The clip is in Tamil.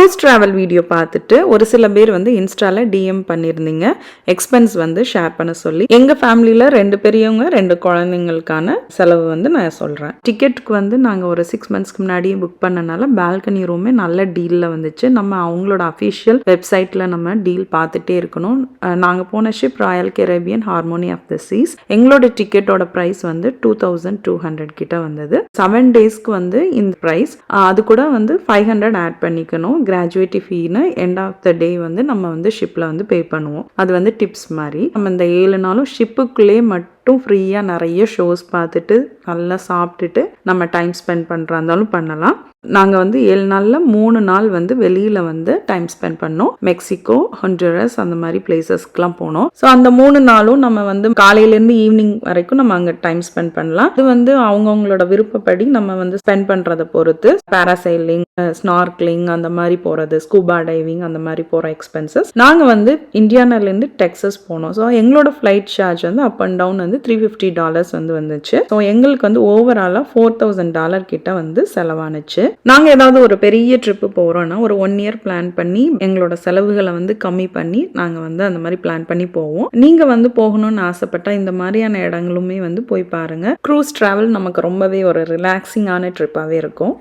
க்ரூஸ் ட்ராவல் வீடியோ பார்த்துட்டு ஒரு சில பேர் வந்து இன்ஸ்டால டிஎம் பண்ணியிருந்தீங்க எக்ஸ்பென்ஸ் வந்து ஷேர் பண்ண சொல்லி. எங்கள் ஃபேமிலியில் 2 பெரியவங்க 2 குழந்தைங்களுக்கான செலவு வந்து நான் சொல்கிறேன். டிக்கெட்டுக்கு வந்து நாங்கள் ஒரு 6 மந்த்ஸ்க்கு முன்னாடியே புக் பண்ணனால பால்கனி ரூமே நல்ல டீலில் வந்துச்சு. நம்ம அவங்களோட அஃபிஷியல் வெப்சைட்டில் நம்ம டீல் பார்த்துட்டே இருக்கணும். நாங்கள் போன ship Royal Caribbean Harmony of the Seas. எங்களோட டிக்கெட்டோட ப்ரைஸ் வந்து 2200 கிட்ட வந்தது. 7 டேஸ்க்கு வந்து இந்த ப்ரைஸ். அது கூட வந்து 500 ஆட் பண்ணிக்கணும். கிராஜுவேட்டி ஃபீன்னு எண்ட் ஆஃப் த டே வந்து நம்ம வந்து ஷிப்பில் வந்து பே பண்ணுவோம். அது வந்து டிப்ஸ் மாதிரி. நம்ம இந்த 7 நாளும் ஷிப்புக்குள்ளே மட்டும் ஃப்ரீயாக நிறைய ஷோஸ் பார்த்துட்டு நல்லா சாப்பிட்டுட்டு நம்ம டைம் ஸ்பெண்ட் பண்ணுறா இருந்தாலும் பண்ணலாம். நாங்கள் வந்து 7 நாளில் 3 நாள் வந்து வெளியில் வந்து டைம் ஸ்பெண்ட் பண்ணோம். மெக்சிகோ, ஹொண்டுரஸ் அந்த மாதிரி பிளேசஸ்க்குலாம் போனோம். ஸோ அந்த 3 நாளும் நம்ம வந்து காலையிலேருந்து ஈவினிங் வரைக்கும் நம்ம அங்கே டைம் ஸ்பெண்ட் பண்ணலாம். இது வந்து அவங்கவுங்களோட விருப்பப்படி நம்ம வந்து ஸ்பெண்ட் பண்ணுறதை பொறுத்து. பேராசைலிங், ஸ்னார்க்லிங் அந்த மாதிரி போகிறது, ஸ்கூபா டைவிங் அந்த மாதிரி போகிற எக்ஸ்பென்சஸ். நாங்கள் வந்து இந்தியானாலேருந்து டெக்ஸஸ் போனோம். ஸோ எங்களோட ஃப்ளைட் சார்ஜ் வந்து அப் அண்ட் டவுன் வந்து $350 வந்து வந்துச்சு. ஸோ எங்களுக்கு வந்து ஓவராலாக $4000 கிட்ட வந்து செலவானுச்சு. நாங்கள் ஏதாவது ஒரு பெரிய ட்ரிப்பு போகிறோன்னா ஒரு 1 இயர் பிளான் பண்ணி எங்களோட செலவுகளை வந்து கம்மி பண்ணி நாங்கள் வந்து அந்த மாதிரி பிளான் பண்ணி போவோம். நீங்கள் வந்து போகணும்னு ஆசைப்பட்டால் இந்த மாதிரியான இடங்களுமே வந்து போய் பாருங்கள். க்ரூஸ் ட்ராவல் நமக்கு ரொம்பவே ஒரு ரிலாக்ஸிங்கான ட்ரிப்பாகவே இருக்கும்.